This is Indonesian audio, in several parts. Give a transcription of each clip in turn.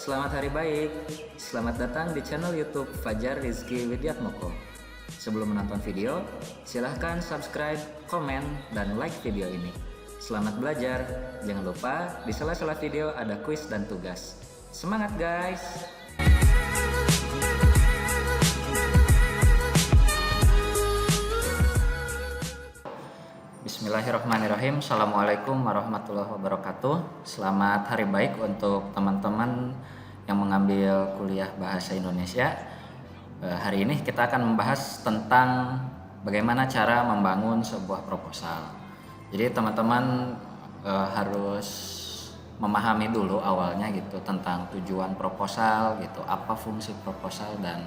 Selamat hari baik. Selamat datang di channel YouTube Fajar Rizky Widiatmoko. Sebelum menonton video, silahkan subscribe, komen, dan like video ini. Selamat belajar. Jangan lupa di sela-sela video ada kuis dan tugas. Semangat guys! Bismillahirrahmanirrahim. Assalamualaikum warahmatullahi wabarakatuh. Selamat hari baik untuk teman-teman yang mengambil kuliah bahasa Indonesia. Hari ini kita akan membahas tentang bagaimana cara membangun sebuah proposal. Jadi teman-teman harus memahami dulu awalnya gitu tentang tujuan proposal gitu, apa fungsi proposal dan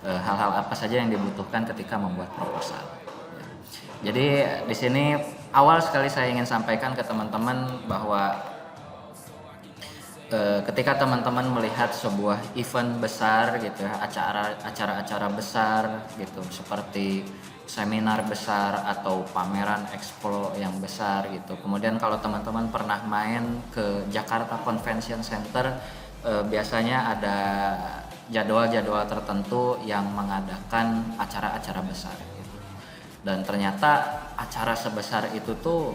hal-hal apa saja yang dibutuhkan ketika membuat proposal. Jadi di sini awal sekali saya ingin sampaikan ke teman-teman bahwa ketika teman-teman melihat sebuah event besar gitu ya, acara-acara besar gitu seperti seminar besar atau pameran expo yang besar gitu. Kemudian kalau teman-teman pernah main ke Jakarta Convention Center, biasanya ada jadwal-jadwal tertentu yang mengadakan acara-acara besar. Dan ternyata acara sebesar itu tuh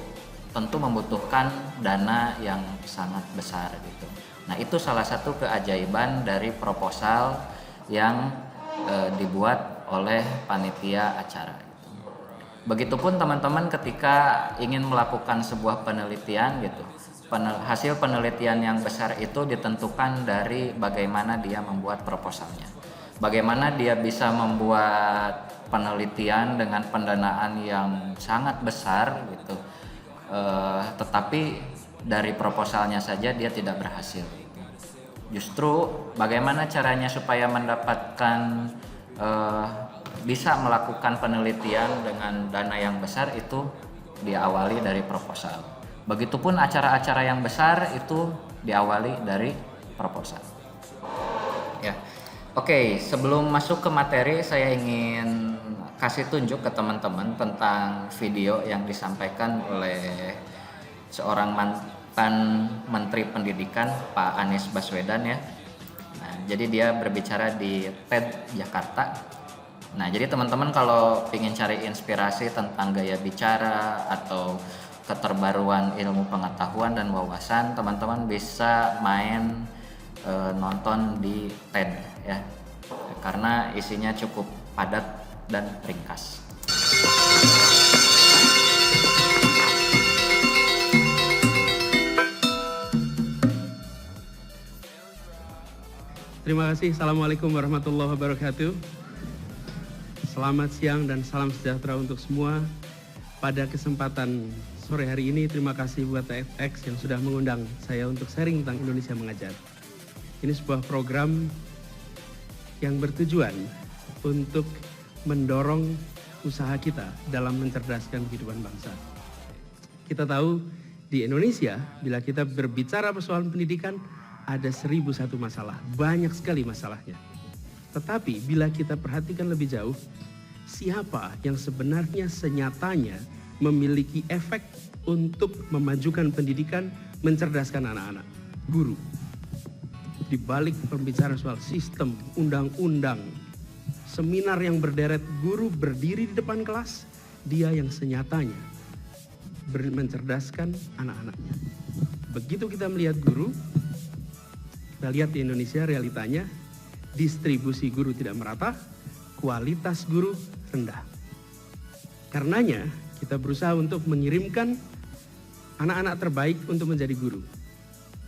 tentu membutuhkan dana yang sangat besar gitu. Nah itu salah satu keajaiban dari proposal yang dibuat oleh panitia acara gitu. Begitupun teman-teman ketika ingin melakukan sebuah penelitian gitu. Hasil penelitian yang besar itu ditentukan dari bagaimana dia membuat proposalnya. Bagaimana dia bisa membuat penelitian dengan pendanaan yang sangat besar gitu, tetapi dari proposalnya saja dia tidak berhasil. Justru bagaimana caranya supaya mendapatkan bisa melakukan penelitian dengan dana yang besar itu diawali dari proposal. Begitupun acara-acara yang besar itu diawali dari proposal. Ya. Oke, sebelum masuk ke materi, saya ingin kasih tunjuk ke teman-teman tentang video yang disampaikan oleh seorang mantan Menteri Pendidikan, Pak Anies Baswedan ya. Nah, jadi dia berbicara di TED Jakarta. Nah, jadi teman-teman kalau ingin cari inspirasi tentang gaya bicara atau keterbaruan ilmu pengetahuan dan wawasan, teman-teman bisa nonton di TED ya, karena isinya cukup padat dan ringkas. Terima kasih. Assalamualaikum warahmatullahi wabarakatuh. Selamat siang dan salam sejahtera untuk semua. Pada kesempatan sore hari ini, terima kasih buat TEDx yang sudah mengundang saya untuk sharing tentang Indonesia Mengajar. Ini sebuah program yang bertujuan untuk mendorong usaha kita dalam mencerdaskan kehidupan bangsa. Kita tahu di Indonesia, bila kita berbicara persoalan pendidikan, ada 1001 masalah, banyak sekali masalahnya. Tetapi bila kita perhatikan lebih jauh, siapa yang sebenarnya senyatanya memiliki efek untuk memajukan pendidikan, mencerdaskan anak-anak? Guru. Di balik pembicaraan soal sistem, undang-undang, seminar yang berderet, guru berdiri di depan kelas, dia yang senyatanya mencerdaskan anak-anaknya. Begitu kita melihat guru, kita lihat di Indonesia realitanya, distribusi guru tidak merata, kualitas guru rendah. Karenanya kita berusaha untuk mengirimkan anak-anak terbaik untuk menjadi guru.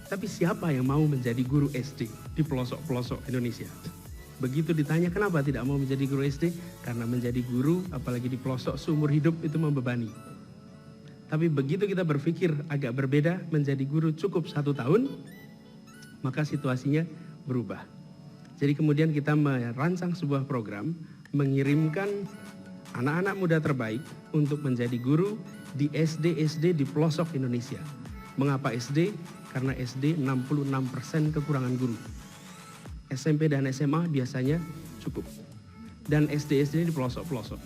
Tapi siapa yang mau menjadi guru SD di pelosok-pelosok Indonesia? Begitu ditanya kenapa tidak mau menjadi guru SD? Karena menjadi guru apalagi di pelosok seumur hidup itu membebani. Tapi begitu kita berpikir agak berbeda, menjadi guru cukup 1 tahun, maka situasinya berubah. Jadi kemudian kita merancang sebuah program, mengirimkan anak-anak muda terbaik untuk menjadi guru di SD-SD di pelosok Indonesia. Mengapa SD? Karena SD 66% kekurangan guru. SMP dan SMA biasanya cukup. Dan SD-SD di pelosok-pelosok.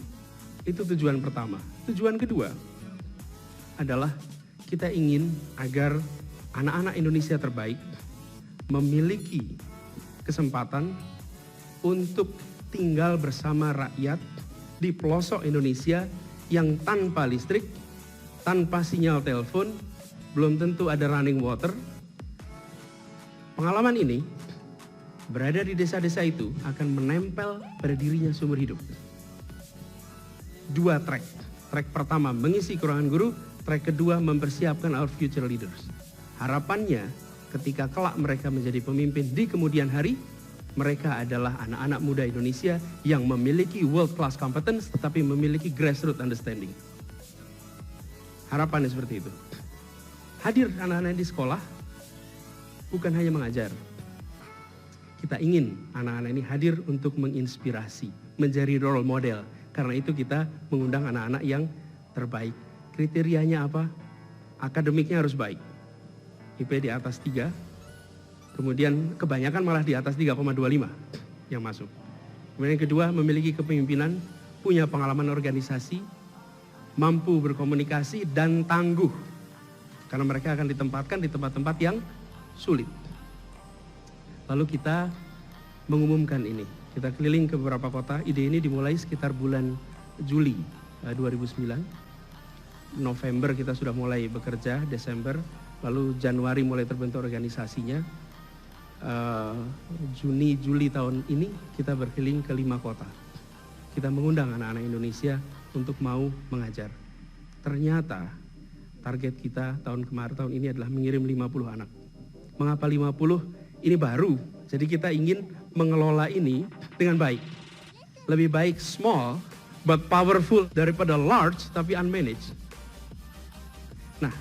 Itu tujuan pertama. Tujuan kedua adalah kita ingin agar anak-anak Indonesia terbaik memiliki kesempatan untuk tinggal bersama rakyat di pelosok Indonesia yang tanpa listrik, tanpa sinyal telepon, belum tentu ada running water. Pengalaman ini berada di desa-desa itu akan menempel pada dirinya seumur hidup. 2 track. Track pertama mengisi kekurangan guru, track kedua mempersiapkan our future leaders. Harapannya ketika kelak mereka menjadi pemimpin di kemudian hari, mereka adalah anak-anak muda Indonesia yang memiliki world class competence tetapi memiliki grassroots understanding. Harapannya seperti itu. Hadir anak-anak di sekolah bukan hanya mengajar. Kita ingin anak-anak ini hadir untuk menginspirasi, menjadi role model. Karena itu kita mengundang anak-anak yang terbaik. Kriterianya apa? Akademiknya harus baik. IP di atas 3, kemudian kebanyakan malah di atas 3,25 yang masuk. Kemudian yang kedua, memiliki kepemimpinan, punya pengalaman organisasi, mampu berkomunikasi dan tangguh. Karena mereka akan ditempatkan di tempat-tempat yang sulit. Lalu kita mengumumkan ini. Kita keliling ke beberapa kota. Ide ini dimulai sekitar bulan Juli 2009. November kita sudah mulai bekerja, Desember. Lalu Januari mulai terbentuk organisasinya. Juni, Juli tahun ini kita berkeliling ke 5 kota. Kita mengundang anak-anak Indonesia untuk mau mengajar. Ternyata target kita tahun ini adalah mengirim 50 anak. Mengapa 50? Ini baru. Jadi kita ingin mengelola ini dengan baik. Lebih baik small but powerful daripada large tapi unmanaged. Nah,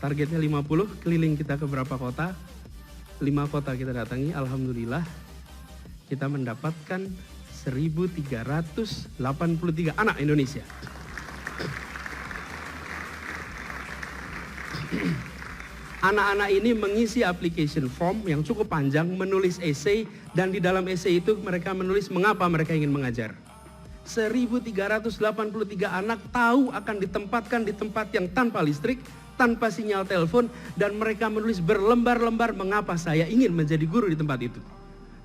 targetnya 50, keliling kita ke beberapa kota. 5 kota kita datangi, alhamdulillah kita mendapatkan 1.383 anak Indonesia. Anak-anak ini mengisi application form yang cukup panjang, menulis essay, dan di dalam essay itu mereka menulis mengapa mereka ingin mengajar. 1.383 anak tahu akan ditempatkan di tempat yang tanpa listrik, tanpa sinyal telepon, dan mereka menulis berlembar-lembar mengapa saya ingin menjadi guru di tempat itu.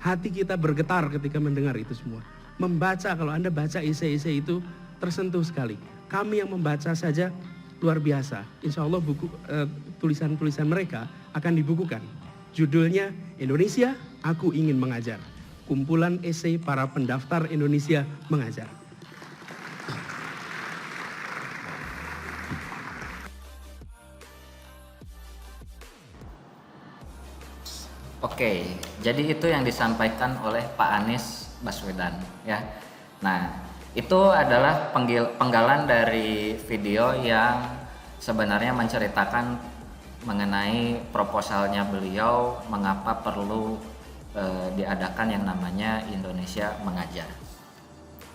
Hati kita bergetar ketika mendengar itu semua. Membaca, kalau Anda baca essay-essay itu tersentuh sekali. Kami yang membaca saja luar biasa. Insya Allah tulisan-tulisan mereka akan dibukukan. Judulnya Indonesia, Aku Ingin Mengajar. Kumpulan essay para pendaftar Indonesia mengajar. Oke, jadi itu yang disampaikan oleh Pak Anies Baswedan ya. Nah, itu adalah penggalan dari video yang sebenarnya menceritakan mengenai proposalnya beliau mengapa perlu diadakan yang namanya Indonesia Mengajar.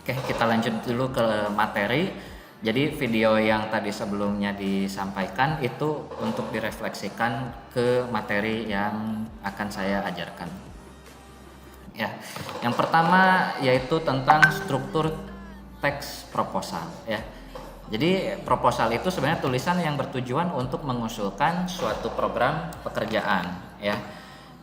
Oke, kita lanjut dulu ke materi. Jadi video yang tadi sebelumnya disampaikan itu untuk direfleksikan ke materi yang akan saya ajarkan. Ya, yang pertama yaitu tentang struktur teks proposal. Ya, jadi proposal itu sebenarnya tulisan yang bertujuan untuk mengusulkan suatu program pekerjaan.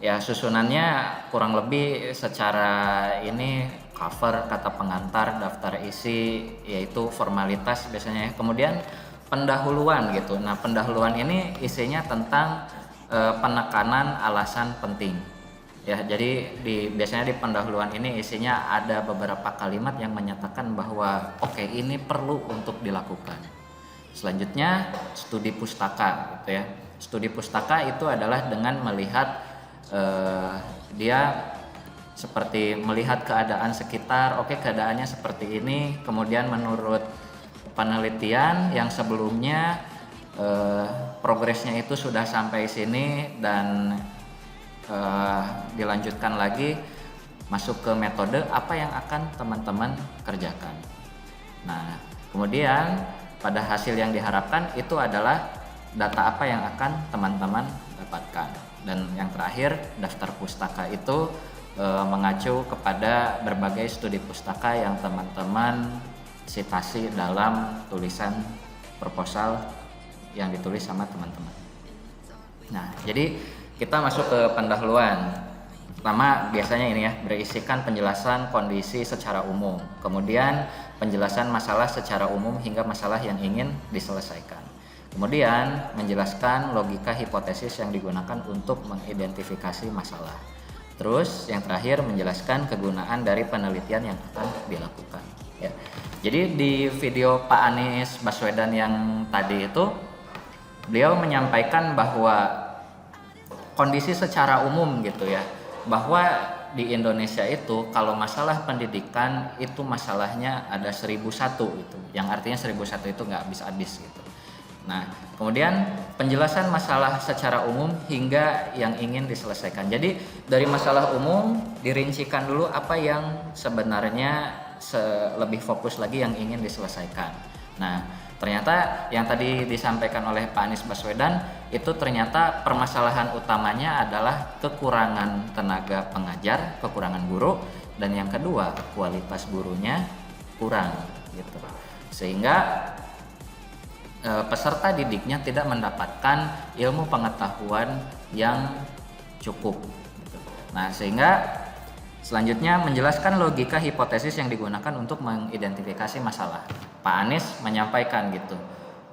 Ya, susunannya kurang lebih secara ini cover, kata pengantar, daftar isi, yaitu formalitas biasanya. Kemudian pendahuluan gitu. Nah, pendahuluan ini isinya tentang penekanan alasan penting. Ya, jadi biasanya di pendahuluan ini isinya ada beberapa kalimat yang menyatakan bahwa oke, ini perlu untuk dilakukan. Selanjutnya studi pustaka gitu ya. Studi pustaka itu adalah dengan melihat dia seperti melihat keadaan sekitar, oke keadaannya seperti ini, kemudian menurut penelitian yang sebelumnya progresnya itu sudah sampai sini dan dilanjutkan lagi masuk ke metode apa yang akan teman-teman kerjakan. Nah, kemudian pada hasil yang diharapkan itu adalah data apa yang akan teman-teman dapatkan. Dan yang terakhir, daftar pustaka itu mengacu kepada berbagai studi pustaka yang teman-teman sitasi dalam tulisan proposal yang ditulis sama teman-teman. Nah, jadi kita masuk ke pendahuluan. Pertama biasanya ini ya, berisikan penjelasan kondisi secara umum, kemudian penjelasan masalah secara umum hingga masalah yang ingin diselesaikan. Kemudian menjelaskan logika hipotesis yang digunakan untuk mengidentifikasi masalah. Terus yang terakhir menjelaskan kegunaan dari penelitian yang akan dilakukan. Ya. Jadi di video Pak Anies Baswedan yang tadi itu, beliau menyampaikan bahwa kondisi secara umum gitu ya, bahwa di Indonesia itu kalau masalah pendidikan itu masalahnya ada 1001 gitu, yang artinya 1001 itu nggak habis-habis gitu. Nah, kemudian penjelasan masalah secara umum hingga yang ingin diselesaikan. Jadi dari masalah umum dirincikan dulu apa yang sebenarnya lebih fokus lagi yang ingin diselesaikan. Nah, ternyata yang tadi disampaikan oleh Pak Anies Baswedan itu ternyata permasalahan utamanya adalah kekurangan tenaga pengajar, kekurangan guru, dan yang kedua kualitas gurunya kurang gitu. Sehingga peserta didiknya tidak mendapatkan ilmu pengetahuan yang cukup gitu. Nah, sehingga selanjutnya menjelaskan logika hipotesis yang digunakan untuk mengidentifikasi masalah. Pak Anies menyampaikan gitu,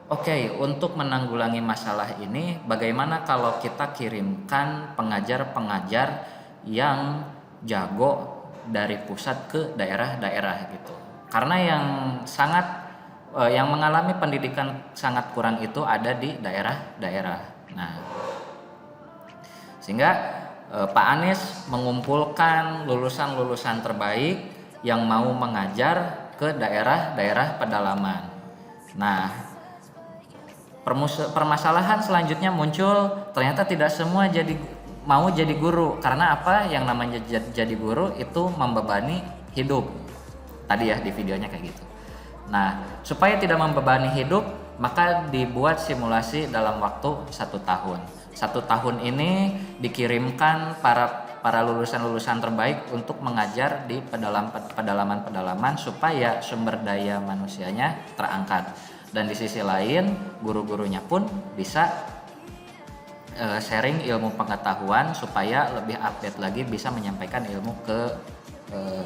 oke, untuk menanggulangi masalah ini bagaimana kalau kita kirimkan pengajar-pengajar yang jago dari pusat ke daerah-daerah gitu. Karena yang mengalami pendidikan sangat kurang itu ada di daerah-daerah. Nah, sehingga Pak Anies mengumpulkan lulusan-lulusan terbaik yang mau mengajar ke daerah-daerah pedalaman. Nah, permasalahan selanjutnya muncul, ternyata tidak semua mau jadi guru. Karena apa? Yang namanya jadi guru itu membebani hidup. Tadi ya di videonya kayak gitu. Nah, supaya tidak membebani hidup, maka dibuat simulasi dalam waktu 1 tahun. 1 tahun ini dikirimkan para lulusan-lulusan terbaik untuk mengajar di pedalaman-pedalaman supaya sumber daya manusianya terangkat. Dan di sisi lain, guru-gurunya pun bisa sharing ilmu pengetahuan supaya lebih update lagi, bisa menyampaikan ilmu ke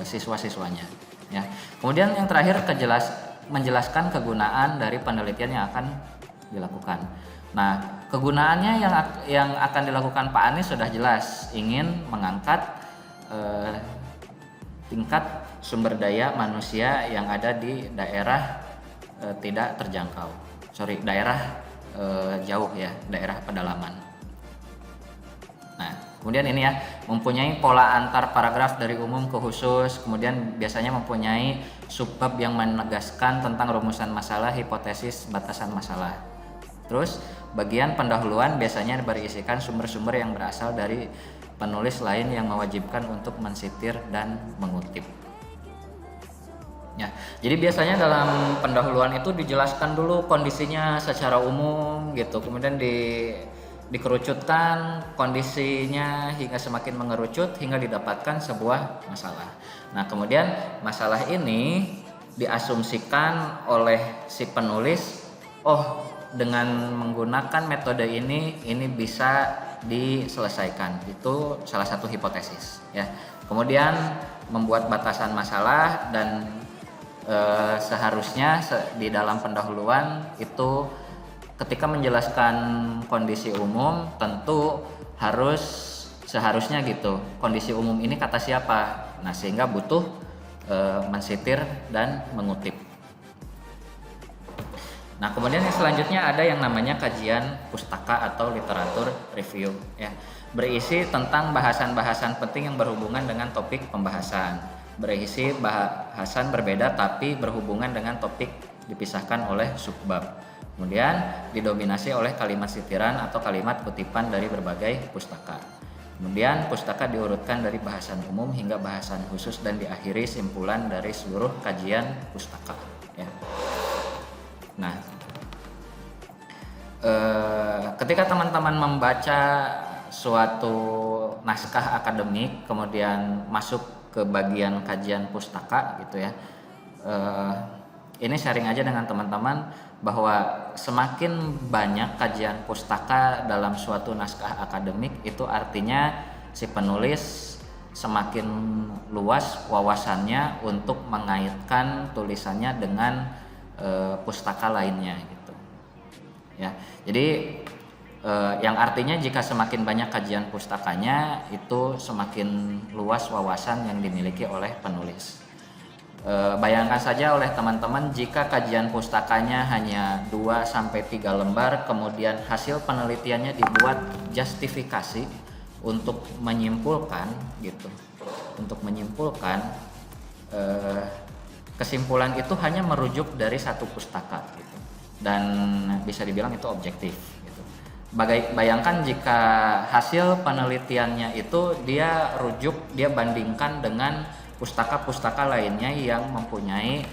siswa-siswanya. Ya. Kemudian yang terakhir menjelaskan kegunaan dari penelitian yang akan dilakukan. Nah, kegunaannya yang akan dilakukan Pak Anies sudah jelas, ingin mengangkat tingkat sumber daya manusia yang ada di daerah tidak terjangkau. Daerah jauh ya, daerah pedalaman. Nah, kemudian ini ya, mempunyai pola antar paragraf dari umum ke khusus, kemudian biasanya mempunyai subbab yang menegaskan tentang rumusan masalah, hipotesis, batasan masalah. Terus bagian pendahuluan biasanya berisikan sumber-sumber yang berasal dari penulis lain yang mewajibkan untuk mensitir dan mengutip. Ya, jadi biasanya dalam pendahuluan itu dijelaskan dulu kondisinya secara umum gitu, kemudian dikerucutkan kondisinya hingga semakin mengerucut hingga didapatkan sebuah masalah. Nah, kemudian masalah ini diasumsikan oleh si penulis, dengan menggunakan metode ini bisa diselesaikan. Itu salah satu hipotesis ya. Kemudian membuat batasan masalah dan seharusnya di dalam pendahuluan itu ketika menjelaskan kondisi umum tentu seharusnya gitu, kondisi umum ini kata siapa. Nah, sehingga butuh mensitir dan mengutip. Nah, kemudian yang selanjutnya ada yang namanya kajian pustaka atau literatur review ya. Berisi tentang bahasan-bahasan penting yang berhubungan dengan topik pembahasan. Berisi bahasan berbeda tapi berhubungan dengan topik dipisahkan oleh subbab. Kemudian didominasi oleh kalimat sitiran atau kalimat kutipan dari berbagai pustaka. Kemudian pustaka diurutkan dari bahasan umum hingga bahasan khusus dan diakhiri simpulan dari seluruh kajian pustaka ya. Nah, ketika teman-teman membaca suatu naskah akademik kemudian masuk ke bagian kajian pustaka gitu ya, ini sharing aja dengan teman-teman bahwa semakin banyak kajian pustaka dalam suatu naskah akademik, itu artinya si penulis semakin luas wawasannya untuk mengaitkan tulisannya dengan pustaka lainnya gitu ya. Jadi yang artinya jika semakin banyak kajian pustakanya, itu semakin luas wawasan yang dimiliki oleh penulis. Bayangkan saja oleh teman-teman jika kajian pustakanya hanya 2-3 lembar, kemudian hasil penelitiannya dibuat justifikasi untuk menyimpulkan gitu. Untuk menyimpulkan kesimpulan itu hanya merujuk dari satu pustaka gitu. Dan bisa dibilang itu objektif gitu. Bayangkan jika hasil penelitiannya itu dia bandingkan dengan pustaka-pustaka lainnya yang mempunyai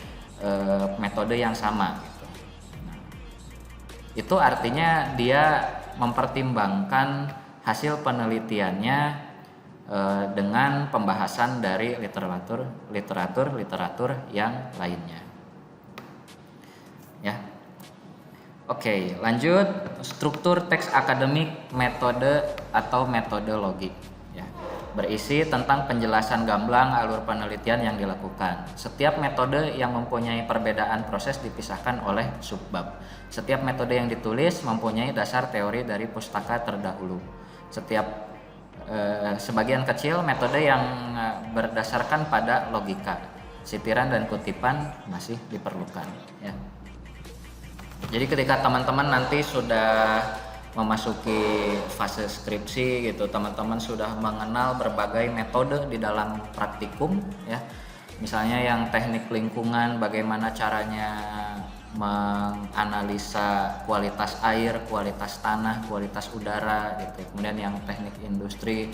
metode yang sama gitu. Nah, itu artinya dia mempertimbangkan hasil penelitiannya dengan pembahasan dari literatur yang lainnya. Ya. Oke, lanjut struktur teks akademik, metode atau metodologi. Berisi tentang penjelasan gamblang alur penelitian yang dilakukan. Setiap metode yang mempunyai perbedaan proses dipisahkan oleh subbab. Setiap metode yang ditulis mempunyai dasar teori dari pustaka terdahulu. Sebagian kecil metode yang berdasarkan pada logika. Sitiran dan kutipan masih diperlukan. Ya. Jadi ketika teman-teman nanti sudah memasuki fase skripsi gitu, teman-teman sudah mengenal berbagai metode di dalam praktikum ya. Misalnya yang teknik lingkungan, bagaimana caranya menganalisa kualitas air, kualitas tanah, kualitas udara gitu. Kemudian yang teknik industri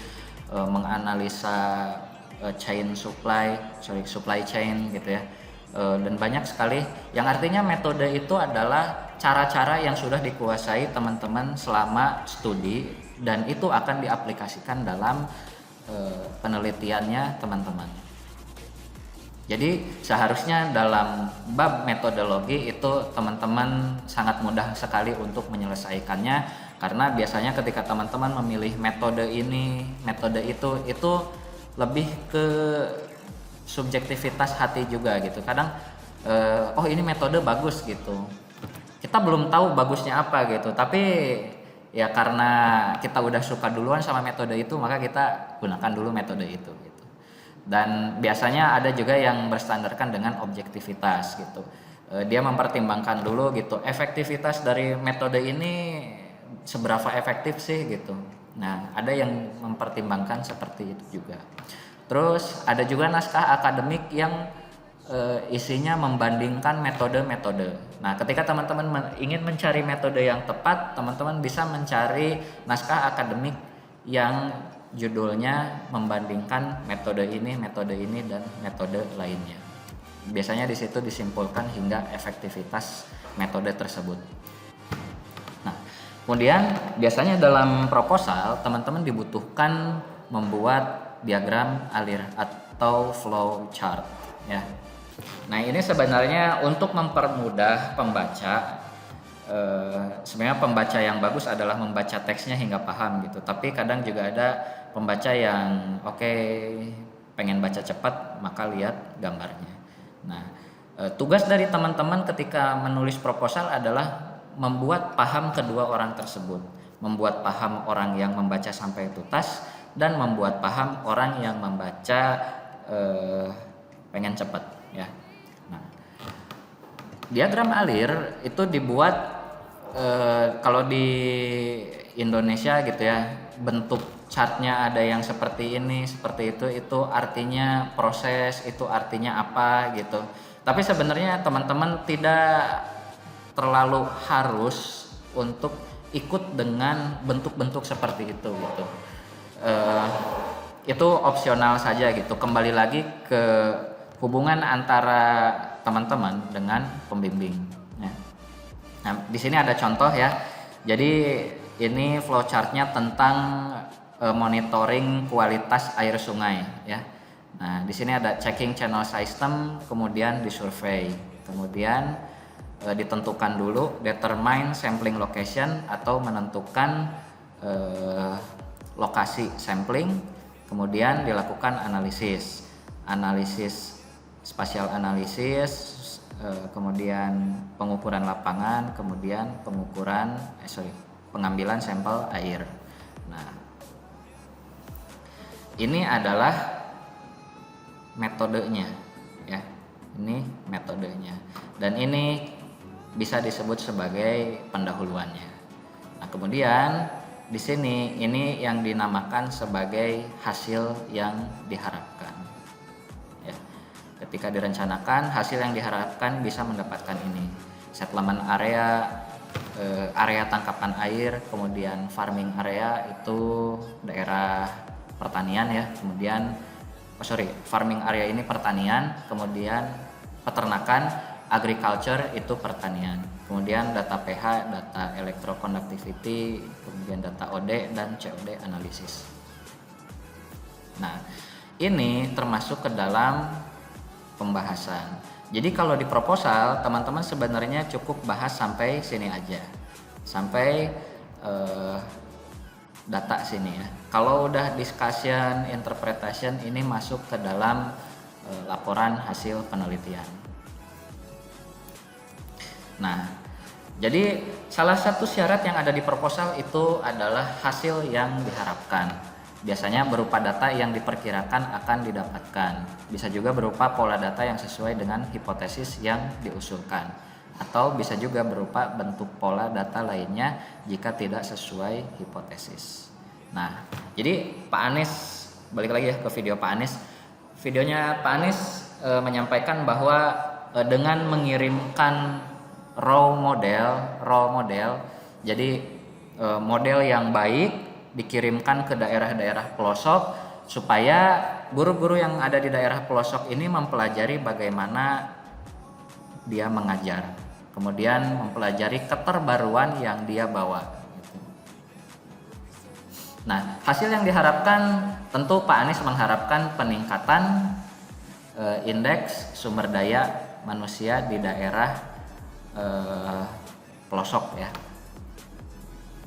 menganalisa supply chain gitu ya. Dan banyak sekali yang artinya metode itu adalah cara-cara yang sudah dikuasai teman-teman selama studi dan itu akan diaplikasikan dalam penelitiannya teman-teman. Jadi seharusnya dalam bab metodologi itu teman-teman sangat mudah sekali untuk menyelesaikannya, karena biasanya ketika teman-teman memilih metode ini, metode itu lebih ke subjektivitas hati juga gitu. Kadang oh ini metode bagus gitu, kita belum tahu bagusnya apa gitu, tapi ya karena kita udah suka duluan sama metode itu, maka kita gunakan dulu metode itu gitu. Dan biasanya ada juga yang berstandarkan dengan objektivitas gitu. Dia mempertimbangkan dulu gitu, efektivitas dari metode ini seberapa efektif sih gitu. Nah, ada yang mempertimbangkan seperti itu juga. Terus ada juga naskah akademik yang isinya membandingkan metode-metode. Nah, ketika teman-teman ingin mencari metode yang tepat, teman-teman bisa mencari naskah akademik yang judulnya membandingkan metode ini, dan metode lainnya. Biasanya di situ disimpulkan hingga efektivitas metode tersebut. Nah, kemudian biasanya dalam proposal teman-teman dibutuhkan membuat diagram alir atau flow chart ya. Nah, ini sebenarnya untuk mempermudah pembaca. Sebenarnya pembaca yang bagus adalah membaca teksnya hingga paham gitu. Tapi kadang juga ada pembaca yang pengen baca cepat, maka lihat gambarnya. Nah, tugas dari teman-teman ketika menulis proposal adalah membuat paham kedua orang tersebut, membuat paham orang yang membaca sampai tuntas dan membuat paham orang yang membaca pengen cepat ya. Nah, diagram alir itu dibuat kalau di Indonesia gitu ya, bentuk chartnya ada yang seperti ini, seperti itu artinya proses, itu artinya apa gitu. Tapi sebenarnya teman-teman tidak terlalu harus untuk ikut dengan bentuk-bentuk seperti itu gitu. Itu opsional saja gitu. Kembali lagi ke hubungan antara teman-teman dengan pembimbing. Nah, di sini ada contoh ya. Jadi ini flowchartnya tentang monitoring kualitas air sungai ya. Nah, di sini ada checking channel system, kemudian disurvey, kemudian ditentukan dulu determine sampling location atau menentukan lokasi sampling, kemudian dilakukan analisis spasial analisis, kemudian pengukuran lapangan, kemudian pengambilan sampel air. Nah, ini adalah metodenya ya. Ini metodenya. Dan ini bisa disebut sebagai pendahuluannya. Nah, kemudian di sini ini yang dinamakan sebagai hasil yang diharapkan. Ya. Ketika direncanakan, hasil yang diharapkan bisa mendapatkan ini. Settlement area, area tangkapan air, kemudian farming area itu daerah pertanian ya. Kemudian farming area ini pertanian, kemudian peternakan, agriculture itu pertanian, kemudian data pH, data electroconductivity, kemudian data OD dan COD analisis. Nah, ini termasuk ke dalam pembahasan. Jadi kalau di proposal teman-teman sebenarnya cukup bahas sampai sini aja, sampai data sini ya. Kalau udah discussion, interpretation, ini masuk ke dalam laporan hasil penelitian. Nah, jadi salah satu syarat yang ada di proposal itu adalah hasil yang diharapkan. Biasanya berupa data yang diperkirakan akan didapatkan. Bisa juga berupa pola data yang sesuai dengan hipotesis yang diusulkan. Atau bisa juga berupa bentuk pola data lainnya jika tidak sesuai hipotesis. Nah, jadi Pak Anies, balik lagi ya ke video Pak Anies. Videonya Pak Anies menyampaikan bahwa dengan mengirimkan raw model, jadi model yang baik dikirimkan ke daerah-daerah pelosok supaya guru-guru yang ada di daerah pelosok ini mempelajari bagaimana dia mengajar. Kemudian mempelajari keterbaruan yang dia bawa. Nah, hasil yang diharapkan tentu Pak Anies mengharapkan peningkatan indeks sumber daya manusia di daerah pelosok ya.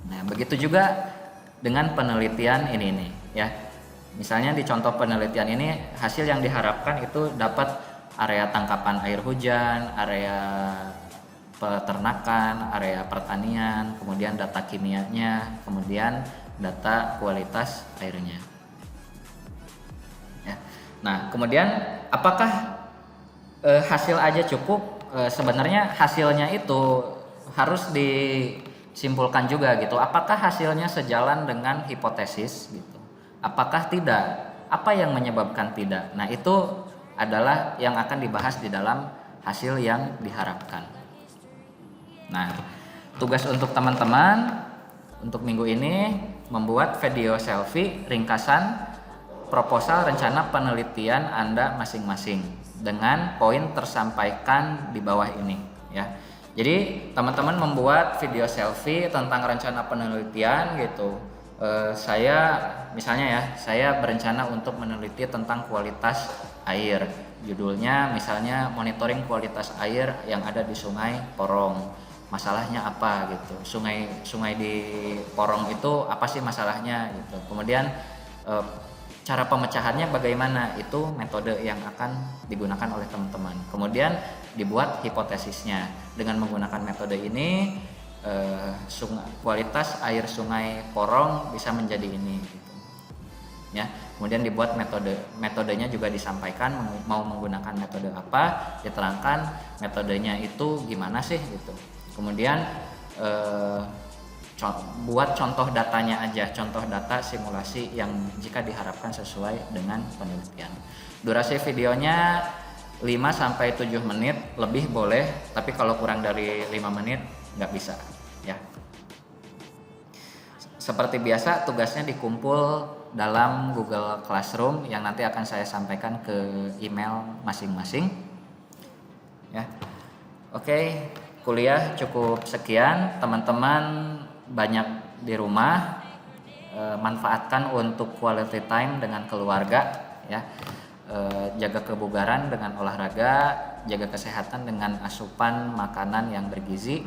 Nah, begitu juga dengan penelitian ini nih ya. Misalnya di contoh penelitian ini hasil yang diharapkan itu dapat area tangkapan air hujan, area peternakan, area pertanian, kemudian data kimianya, kemudian data kualitas airnya. Ya. Nah, kemudian apakah hasil aja cukup? Sebenarnya hasilnya itu harus disimpulkan juga gitu. Apakah hasilnya sejalan dengan hipotesis gitu? Apakah tidak? Apa yang menyebabkan tidak? Nah, itu adalah yang akan dibahas di dalam hasil yang diharapkan. Nah, tugas untuk teman-teman untuk minggu ini membuat video selfie ringkasan proposal rencana penelitian Anda masing-masing dengan poin tersampaikan di bawah ini ya. Jadi teman-teman membuat video selfie tentang rencana penelitian gitu. Saya misalnya ya, saya berencana untuk meneliti tentang kualitas air. Judulnya misalnya monitoring kualitas air yang ada di Sungai Porong. Masalahnya apa gitu, sungai di Porong itu apa sih masalahnya gitu. Kemudian cara pemecahannya bagaimana, itu metode yang akan digunakan oleh teman-teman. Kemudian dibuat hipotesisnya dengan menggunakan metode ini, kualitas air Sungai Porong bisa menjadi ini gitu. Ya, kemudian dibuat metodenya juga disampaikan mau menggunakan metode apa, diterangkan metodenya itu gimana sih gitu. Kemudian buat contoh datanya aja, contoh data simulasi yang jika diharapkan sesuai dengan penelitian. Durasi videonya 5-7 menit, lebih boleh, tapi kalau kurang dari 5 menit nggak bisa ya. Seperti biasa tugasnya dikumpul dalam Google Classroom yang nanti akan saya sampaikan ke email masing-masing ya. Oke. Kuliah cukup sekian, teman-teman banyak di rumah, manfaatkan untuk quality time dengan keluarga ya. jaga kebugaran dengan olahraga, jaga kesehatan dengan asupan makanan yang bergizi.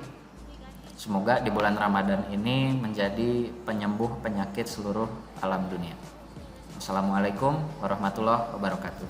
Semoga di bulan Ramadan ini menjadi penyembuh penyakit seluruh alam dunia. Wassalamualaikum warahmatullahi wabarakatuh.